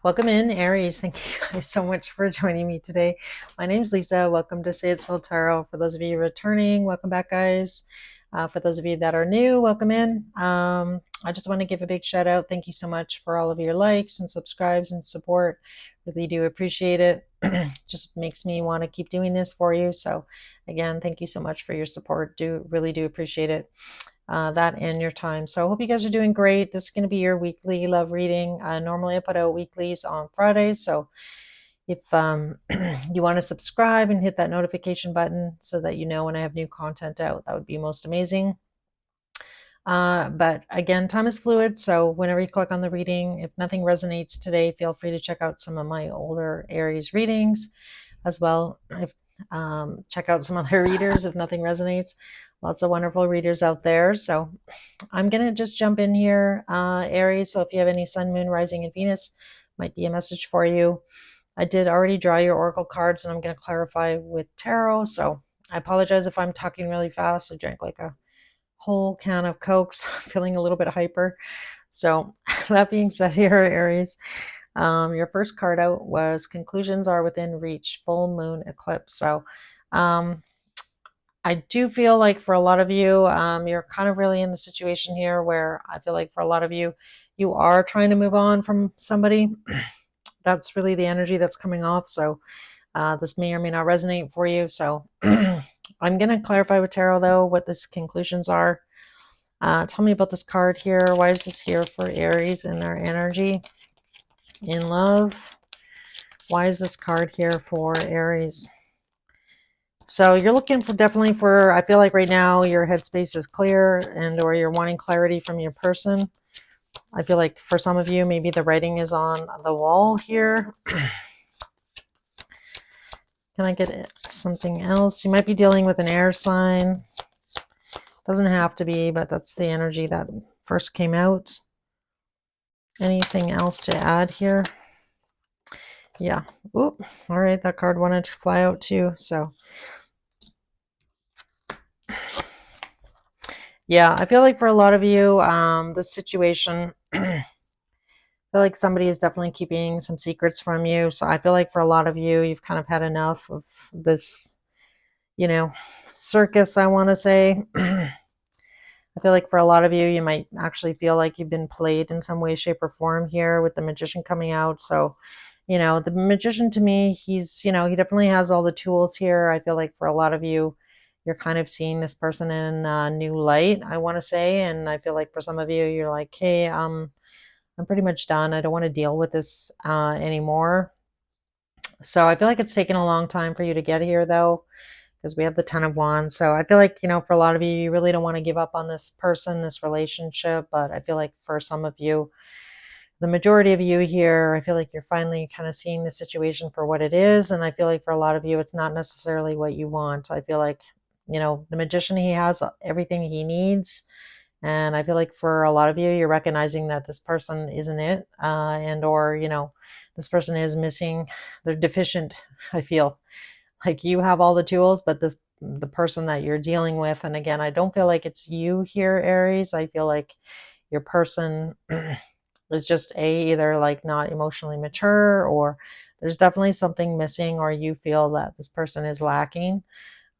Welcome in, Aries. Thank you guys so much for joining me today. My name's Lisa. Welcome to Say It Soul Tarot. For those of you returning, welcome back, guys. For those of you that are new, welcome in. I just want to give a big shout out. Thank you so much for all of your likes and subscribes and support. Really do appreciate it. Just makes me want to keep doing this for you. So, again, thank you so much for your support. Really do appreciate it. That and your time. So I hope you guys are doing great. This is going to be your weekly love reading. Normally I put out weeklies on Fridays. So if you want to subscribe and hit that notification button so that you know when I have new content out, that would be most amazing. But again, time is fluid. So whenever you click on the reading, if nothing resonates today, feel free to check out some of my older Aries readings as well. Check out some other readers if nothing resonates. Lots of wonderful readers out there. So I'm going to just jump in here, Aries. So if you have any sun, moon, rising, and Venus, might be a message for you. I did already draw your oracle cards, and I'm going to clarify with tarot. So I apologize if I'm talking really fast. I drank like a whole can of Cokes, feeling a little bit hyper. So that being said here, Aries, your first card out was conclusions are within reach, full moon eclipse. So I do feel like for a lot of you, you're kind of really in the situation here where I feel like for a lot of you, you are trying to move on from somebody. That's really the energy that's coming off. So this may or may not resonate for you. So I'm going to clarify with tarot, though, what these conclusions are. Tell me about this card here. Why is this here for Aries and their energy in love? Why is this card here for Aries? So you're looking for definitely for, I feel like right now your headspace is clear and or you're wanting clarity from your person. I feel like for some of you, maybe the writing is on the wall here. Can I get something else? You might be dealing with an air sign. Doesn't have to be, but that's the energy that first came out. Anything else to add here? Yeah. Oop. All right. That card wanted to fly out too. So yeah, I feel like for a lot of you, this situation, I feel like somebody is definitely keeping some secrets from you. So I feel like for a lot of you, you've kind of had enough of this, circus, I want to say. I feel like for a lot of you, you might actually feel like you've been played in some way, shape, or form here with the magician coming out. So, the magician to me, he definitely has all the tools here. I feel like for a lot of you, you're kind of seeing this person in a new light, I want to say. And I feel like for some of you, you're like, hey, I'm pretty much done. I don't want to deal with this anymore. So I feel like it's taken a long time for you to get here, though, because we have the Ten of Wands. So I feel like, for a lot of you, you really don't want to give up on this person, this relationship. But I feel like for some of you, the majority of you here, I feel like you're finally kind of seeing the situation for what it is. And I feel like for a lot of you, it's not necessarily what you want. I feel like, the magician, he has everything he needs. And I feel like for a lot of you, you're recognizing that this person isn't it. And or, this person is missing, they're deficient, I feel like you have all the tools, but the person that you're dealing with, and again, I don't feel like it's you here, Aries. I feel like your person is just either like not emotionally mature, or there's definitely something missing, or you feel that this person is lacking.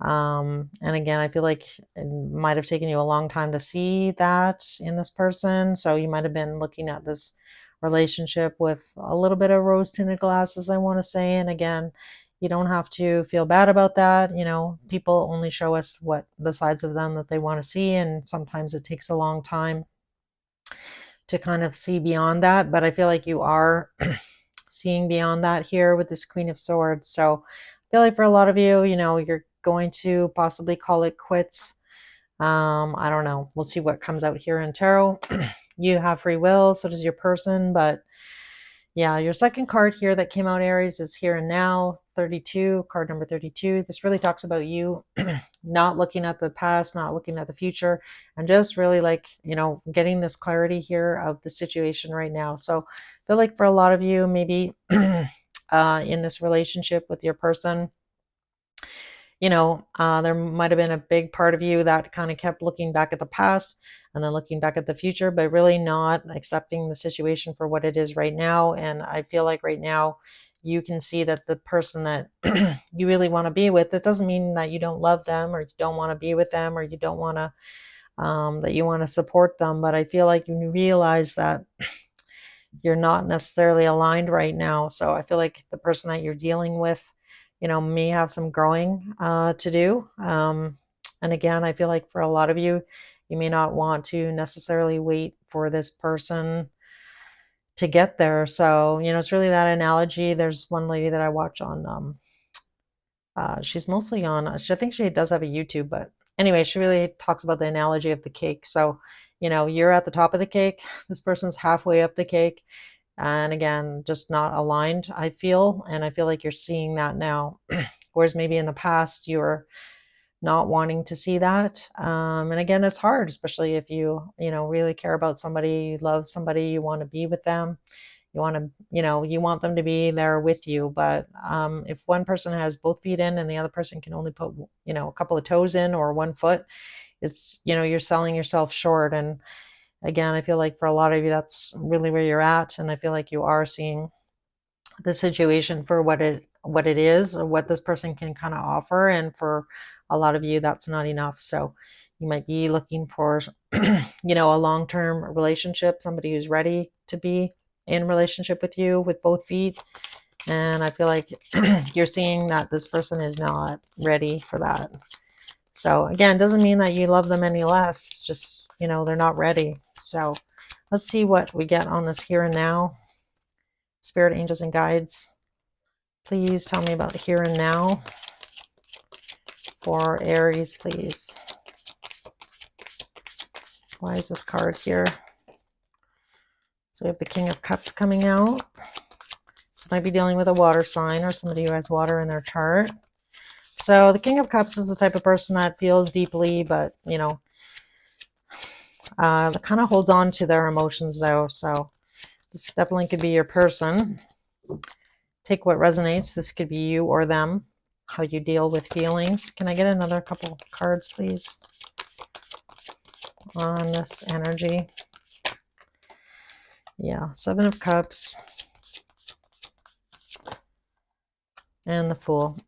And again, I feel like it might have taken you a long time to see that in this person. So you might have been looking at this relationship with a little bit of rose tinted glasses, I want to say. And again, you don't have to feel bad about that. People only show us what the sides of them that they want to see. And sometimes it takes a long time to kind of see beyond that. But I feel like you are seeing beyond that here with this Queen of Swords. So I feel like for a lot of you, you're going to possibly call it quits. I don't know. We'll see what comes out here in tarot. You have free will, so does your person. But yeah, your second card here that came out, Aries, is here and now, 32, card number 32. This really talks about you not looking at the past, not looking at the future, and just really like, getting this clarity here of the situation right now. So I feel like for a lot of you, maybe in this relationship with your person, there might have been a big part of you that kind of kept looking back at the past and then looking back at the future, but really not accepting the situation for what it is right now. And I feel like right now you can see that the person that you really want to be with, that doesn't mean that you don't love them or you don't want to be with them or you don't want to, that you want to support them. But I feel like you realize that you're not necessarily aligned right now. So I feel like the person that you're dealing with, may have some growing to do. And again, I feel like for a lot of you, you may not want to necessarily wait for this person to get there. So, it's really that analogy. There's one lady that I watch on, she's mostly on, I think she does have a YouTube, but anyway, she really talks about the analogy of the cake. So, you're at the top of the cake, this person's halfway up the cake, and again, just not aligned, I feel. And I feel like you're seeing that now. Whereas maybe in the past, you were not wanting to see that. And again, it's hard, especially if you really care about somebody, you love somebody, you want to be with them. You want them to be there with you. But if one person has both feet in and the other person can only put, a couple of toes in or one foot, it's, you're selling yourself short. And again, I feel like for a lot of you, that's really where you're at. And I feel like you are seeing the situation for what it is, or what this person can kind of offer. And for a lot of you, that's not enough. So you might be looking for, a long-term relationship, somebody who's ready to be in relationship with you with both feet. And I feel like you're seeing that this person is not ready for that. So again, doesn't mean that you love them any less, just, they're not ready. So let's see what we get on this here and now. Spirit, angels, and guides, please tell me about here and now for Aries, please. Why is this card here? So we have the King of Cups coming out. So might be dealing with a water sign or somebody who has water in their chart. So the King of Cups is the type of person that feels deeply, but, kind of holds on to their emotions, though. So this definitely could be your person. Take what resonates. This could be you or them, how you deal with feelings. Can I get another couple cards, please, on this energy? Yeah, Seven of Cups and the Fool.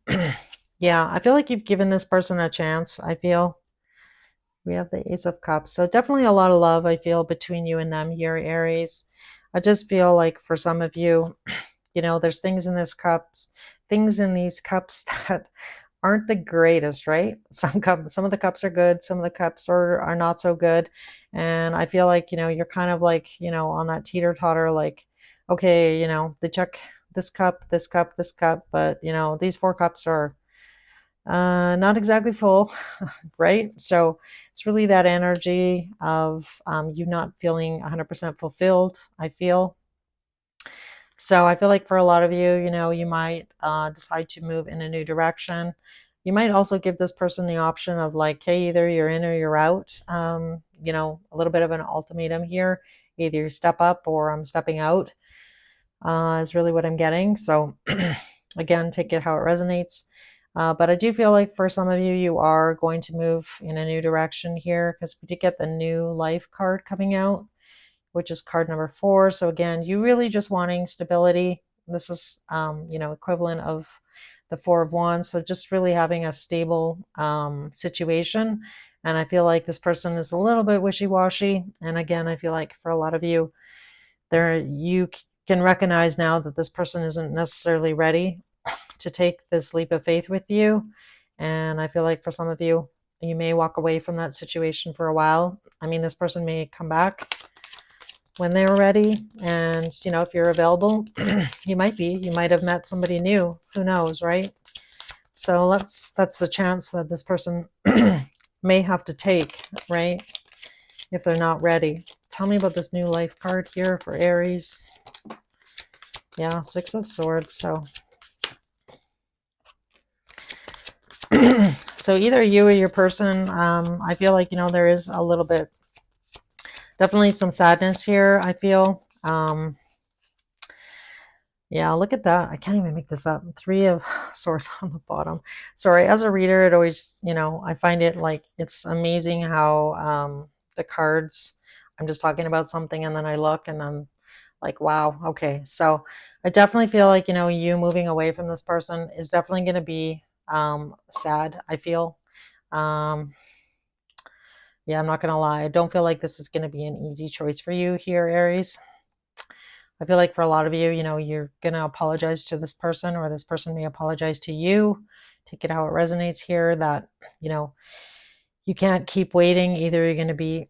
Yeah, I feel like you've given this person a chance, I feel. We have the Ace of Cups. So definitely a lot of love, I feel, between you and them here, Aries. I just feel like for some of you, there's things in these cups that aren't the greatest, right? Some of the cups are good, some of the cups are not so good. And I feel like, you're kind of like, on that teeter-totter, like, okay, they check this cup, this cup, this cup, but these four cups are not exactly full, right? So it's really that energy of you not feeling 100% fulfilled, I feel. So I feel like for a lot of you, you might decide to move in a new direction. You might also give this person the option of like, hey, either you're in or you're out. A little bit of an ultimatum here. Either you step up or I'm stepping out is really what I'm getting. So again, take it how it resonates. But I do feel like for some of you, you are going to move in a new direction here because we did get the new life card coming out, which is card number 4. So again, you really just wanting stability. This is, equivalent of the Four of Wands. So just really having a stable situation. And I feel like this person is a little bit wishy-washy. And again, I feel like for a lot of you, you can recognize now that this person isn't necessarily ready to take this leap of faith with you. And I feel like for some of you, you may walk away from that situation for a while. I mean, this person may come back when they're ready. And, if you're available, you might have met somebody new. Who knows, right? So that's the chance that this person may have to take, right? If they're not ready. Tell me about this new life card here for Aries. Yeah, Six of Swords. So so either you or your person, I feel like, there is a little bit, definitely some sadness here, I feel. Yeah, look at that. I can't even make this up. Three of swords on the bottom. Sorry, as a reader, it always, I find it like it's amazing how the cards, I'm just talking about something and then I look and I'm like, wow, okay. So I definitely feel like, you moving away from this person is definitely going to be sad, I feel. Um, yeah, I'm not going to lie. I don't feel like this is going to be an easy choice for you here, Aries. I feel like for a lot of you, you're going to apologize to this person or this person may apologize to you. Take it how it resonates here that, you know, you can't keep waiting. Either you're going to be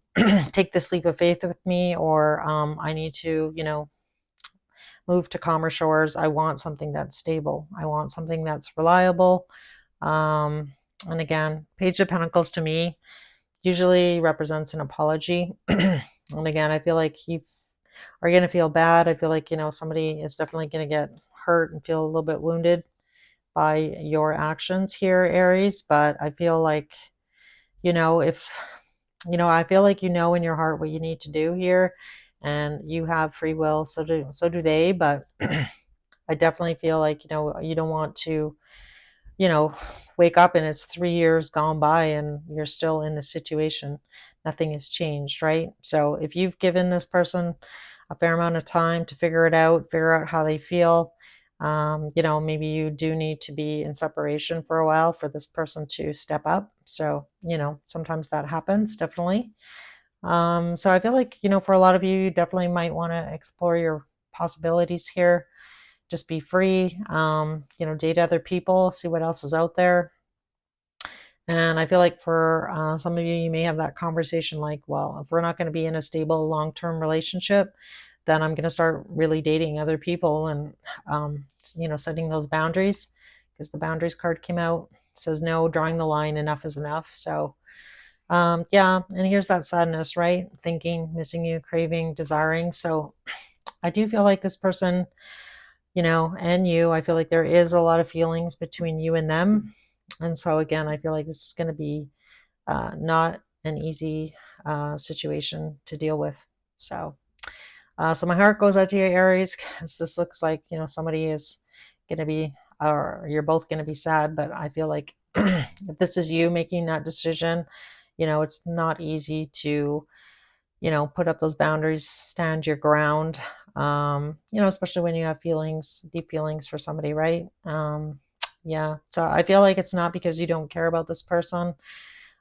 take this leap of faith with me or I need to, move to calmer shores. I want something that's stable. I want something that's reliable. Um, and again, Page of Pentacles to me usually represents an apology. And again, I feel like you are going to feel bad. I feel like, somebody is definitely going to get hurt and feel a little bit wounded by your actions here, Aries. But I feel like, if, I feel like in your heart what you need to do here and you have free will. So do they. But I definitely feel like, you don't want to, you know, wake up and it's 3 years gone by and you're still in the situation. Nothing has changed, right? So if you've given this person a fair amount of time to figure out how they feel, maybe you do need to be in separation for a while for this person to step up. So, sometimes that happens, definitely. So I feel like, for a lot of you, you definitely might want to explore your possibilities here, just be free, date other people, see what else is out there. And I feel like for some of you, you may have that conversation like, well, if we're not going to be in a stable long-term relationship, then I'm going to start really dating other people and, setting those boundaries, because the boundaries card came out, says no, drawing the line, enough is enough. So yeah, and here's that sadness, right? Thinking, missing you, craving, desiring. So I do feel like this person, and you, I feel like there is a lot of feelings between you and them. And so, again, I feel like this is going to be not an easy situation to deal with. So my heart goes out to you, Aries, because this looks like, somebody is going to be, or you're both going to be sad. But I feel like if this is you making that decision, it's not easy to, put up those boundaries, stand your ground, especially when you have feelings, deep feelings for somebody, right? Yeah. So I feel like it's not because you don't care about this person.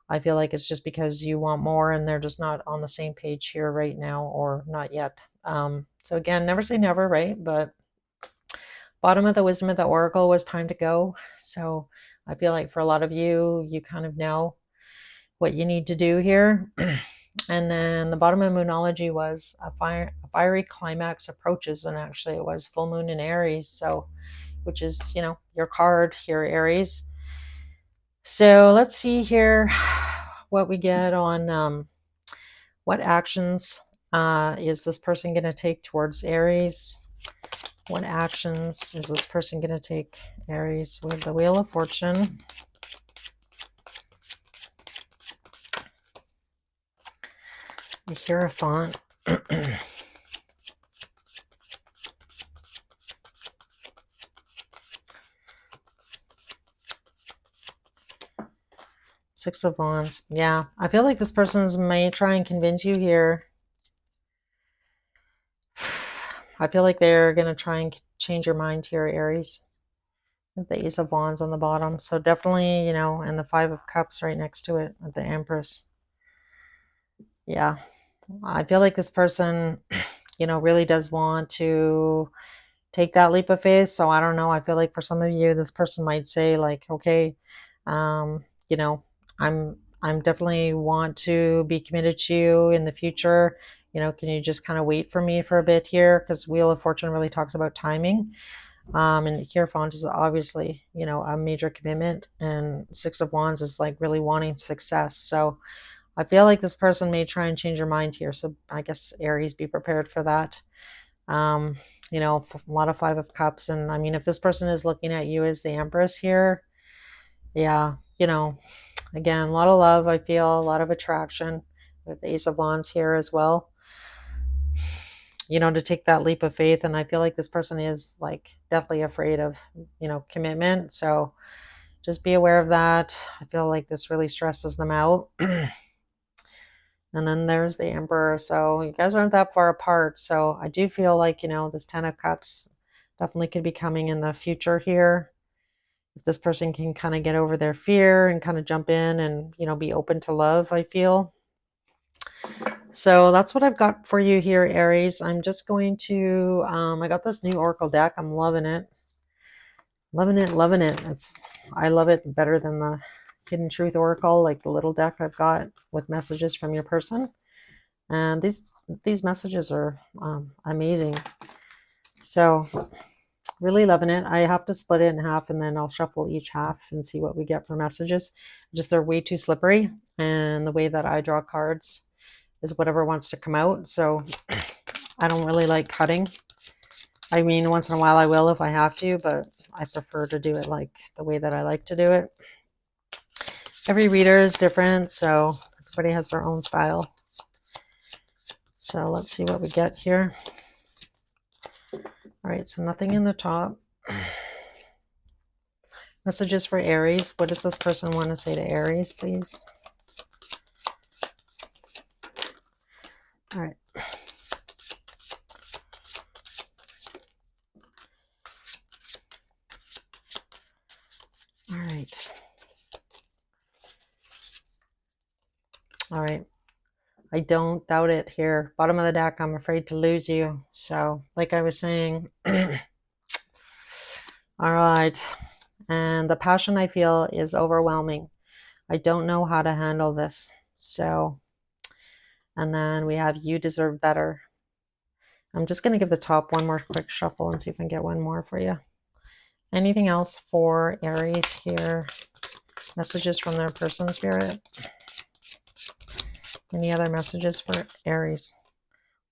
I feel like it's just because you want more and they're just not on the same page here right now or not yet. So again, never say never, right? But bottom of the wisdom of the oracle was time to go. So I feel like for a lot of you, you kind of know what you need to do here. And then the bottom of Moonology was a fiery climax approaches, and actually it was full moon in Aries, so which is your card here, Aries. So let's see here what we get on what actions is this person going to take towards Aries. What actions is this person going to take, Aries, with the Wheel of Fortune? The Hierophant. Six of Wands. Yeah, I feel like this person's may try and convince you here. I feel like they're going to try and change your mind here, Aries. The Ace of Wands on the bottom. So definitely, and the Five of Cups right next to it with the Empress. Yeah, I feel like this person, really does want to take that leap of faith. So I don't know. I feel like for some of you, this person might say like, okay, um, you know, I'm definitely want to be committed to you in the future. Can you just kind of wait for me for a bit here? Because Wheel of Fortune really talks about timing. And Hierophant is obviously, a major commitment, and Six of Wands is like really wanting success. So I feel like this person may try and change your mind here. So I guess Aries, be prepared for that. Um, a lot of Five of Cups. And I mean, if this person is looking at you as the Empress here, yeah, again, a lot of love, I feel, a lot of attraction with the Ace of Wands here as well. to take that leap of faith. And I feel like this person is like deathly afraid of, commitment. So just be aware of that. I feel like this really stresses them out. And then there's the Emperor. So you guys aren't that far apart. So I do feel like, this Ten of Cups definitely could be coming in the future here. If this person can kind of get over their fear and kind of jump in and, be open to love, I feel. So that's what I've got for you here, Aries. I'm just going to, I got this new Oracle deck. I'm loving it. Loving it, loving it. I love it better than the Hidden Truth Oracle, like the little deck I've got with messages from your person. And these messages are amazing. So really loving it. I have to split it in half and then I'll shuffle each half and see what we get for messages. Just they're way too slippery. And the way that I draw cards is whatever wants to come out. So I don't really like cutting. I mean, once in a while I will if I have to, but I prefer to do it like the way that I like to do it. Every reader is different, so everybody has their own style. So let's see what we get here. All right, so nothing in the top. Messages for Aries. What does this person want to say to Aries, please? All right. All right. All right. I don't doubt it here. Bottom of the deck, I'm afraid to lose you. So, like I was saying, all right. And the passion I feel is overwhelming. I don't know how to handle this. So, and then we have you deserve better. I'm just going to give the top one more quick shuffle and see if I can get one more for you. Anything else for Aries here? Messages from their person, Spirit? Any other messages for Aries?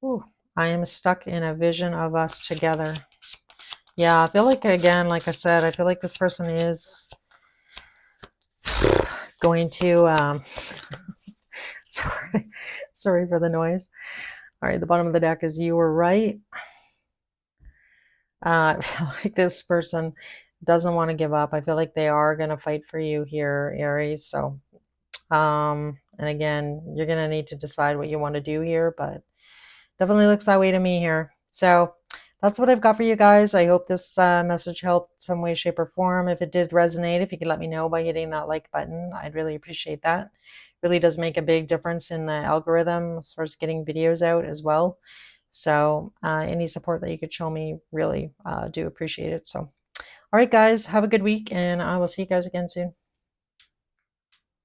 Ooh, I am stuck in a vision of us together. Yeah, I feel like, again, like I said, I feel like this person is going to, sorry for the noise. All right, the bottom of the deck is you were right. I feel like this person doesn't want to give up. I feel like they are going to fight for you here, Aries. So, and again, you're going to need to decide what you want to do here, but definitely looks that way to me here. So that's what I've got for you guys. I hope this message helped some way, shape, or form. If it did resonate, if you could let me know by hitting that like button, I'd really appreciate that. It really does make a big difference in the algorithm as far as getting videos out as well. So any support that you could show me, really do appreciate it. So, all right, guys, have a good week, and I will see you guys again soon.